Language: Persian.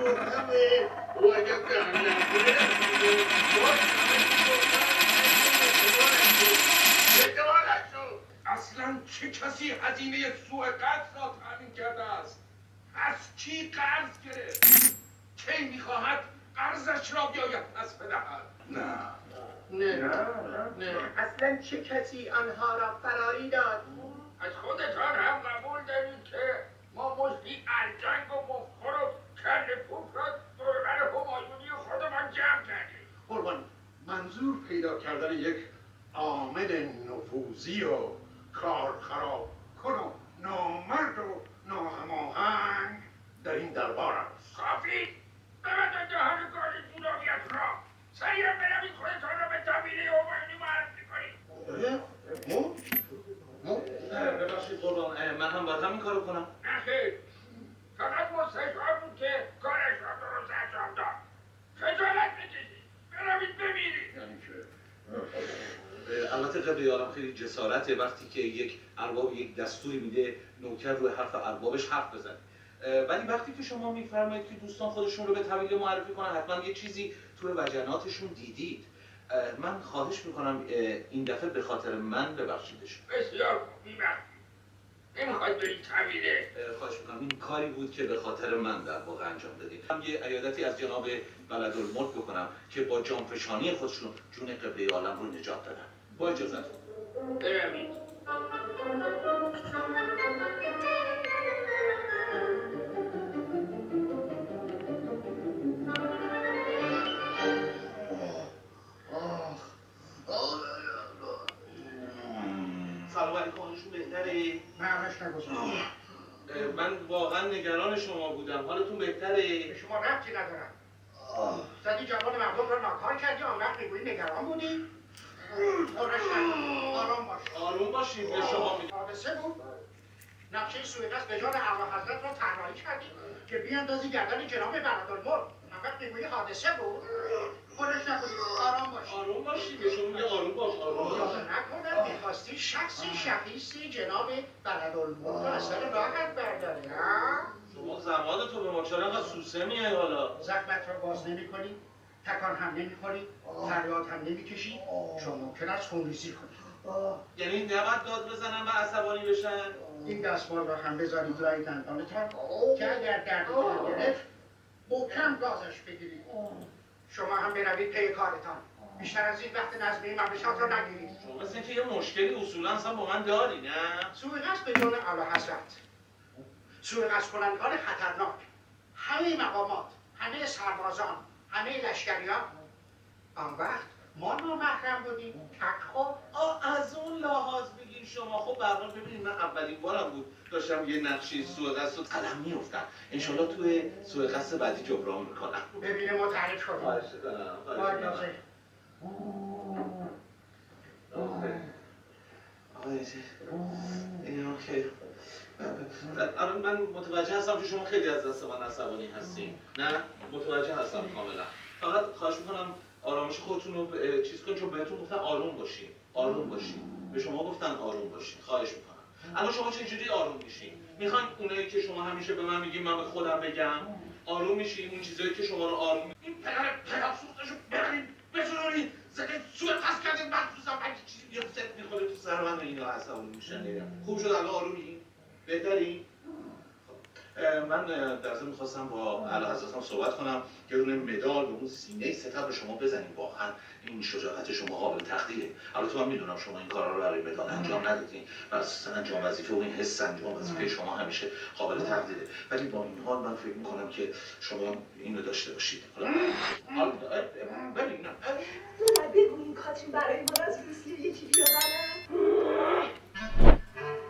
مهمه و اگر در نکنه اصلا چه کسی هزینه سوء قصد را تأمین کرده است؟ از کی قرض گرفت؟ کی میخواهد قرضش را بیاید پس بدهد؟ نه اصلا چه کسی آنها را فراری داد؟ از خودتان هم قبول دارید که ما مشتی ارجنگ و مفخر و کل پوک را دوربر همایونی خودمان جمع کردیم. قربان، منظور پیدا کردن یک عامل نفوذی و کار خراب کن و نامرد و ناهماهنگ در این دربار است. کافی! ببندن دهان گالی جوناویت را. سریعا بروید خودتان را به طبیله همایونی معرفی کنید. ببخشید قربان، من هم باید همین کارو کنم؟ نخیر، فقط مستشار بود که کارش را درست انجام داد. خجالت بکشید، بروید بمیرید. یعنی که البته قبل یارم خیلی جسارته وقتی که یک ارباب یک دستوری میده نوکر روی حرف اربابش حرف بزنه. ولی وقتی که شما میفرمایید که دوستان خودشون رو به طویله معرفی کنن، حتما یه چیزی توی وجناتشون دیدید. من خواهش میکنم این دفعه به خاطر من ببخشیدشون. بسیار خوب، میبخشید. نمیخواید برید طویله؟ خواهش میکنم، این کاری بود که به خاطر من در واقع انجام دادیم. هم یه عیادتی از جناب بلدالملک بکنم که با جانفشانی خودشون جون قبله عالم رو نجات دادن. با اجازهتون. بروید. سلام علیکم، حالشون بهتره؟ معمش نگذارم. من واقعا نگران شما بودم. حالتون بهتره؟ به شما ربطی ندارم. زدی جوان مردم را ناکار کردی، آن وقت میگویی نگران بودی؟ آرام باش. آروم باشید. به شما میگم حادثه بود. نقشه سوءقصد به جان اعلی حضرت را طراحی کردی که بیاندازی گردن جناب بلدالملک. آن وقت میگویی حادثه بود. خودش نکنید. آرام باش. آروم باشید. به شما میگم آروم باش. آروم باش. نکنم میخواستی شخصی شخیصی جناب بلدالملک را از سر راهت برداری. شما زمانتو به ما چرا انقدر سوسه میای حالا؟ زخمت را باز نمی کنی، تکان هم نمی کنی، فریاد هم نمی کشی، شما ممکن است خونریزی کنی. یعنی نباید داد بزنن و عصبانی بشن؟ این دستمال را هم بذارید لای دندانتان که اگر دردتان گرفت محکم گازش بگیرید. شما هم بروید پی کارتان. بیشتر از این وقت نظمی مملکت را نگیرید. شما مثل اینکه یه مشکلی اصولا اصلا با من داری، نه؟ سوءقصد به جان اعلی حضرت، سوءقصد کنندگان خطرناک، همه مقامات، همه سربازان، همه لشکریان. آن وقت ما نامحرم بودیم. تک از اون لحاظ بگین شما. خب به هر حال ببینید، من اولین بارم بود داشتم یه نقشه سوءقصد رو قلم میافتم. انشالله توی سوءقصد بعدی جبران میکنم. ببینه متعرف کنیم. خواهش کنم. اینا که الان من متوجه هستم که شما خیلی از دست من عصبانی هستین. نه؟ متوجه هستم کاملا. فقط خواهش میکنم آرامش خودتون رو چیز کنید، چون بهتون گفتن آروم باشین. آروم باشین. به شما گفتن آروم باشین. خواهش میکنم. الان شما چجوری آروم میشین؟ میخواین اونایی که شما همیشه به من میگین من به خودم بگم آروم میشین؟ اون چیزایی که شما رو آروم این پدر سوختشو برین بزنین زدین سوءقصد کردین مخصوصا اگه چیزی بیاد ست میخوره تو سر من اینا عصبانی میشن. خوب شد الان آرومی؟ بهتری؟ من در ضمن می‌خواستم با اعلی حضرتم صحبت کنم که اون مدال به اون سینه ستر به شما بزنیم. واقعا این شجاعت شما قابل تقدیره. البته من میدونم شما این کارا رو برای مدال انجام ندادین و انجام وظیفه و این حس انجام وظیفه شما همیشه قابل تقدیره، ولی با این حال من فکر می‌کنم که شما اینو داشته باشید. حالا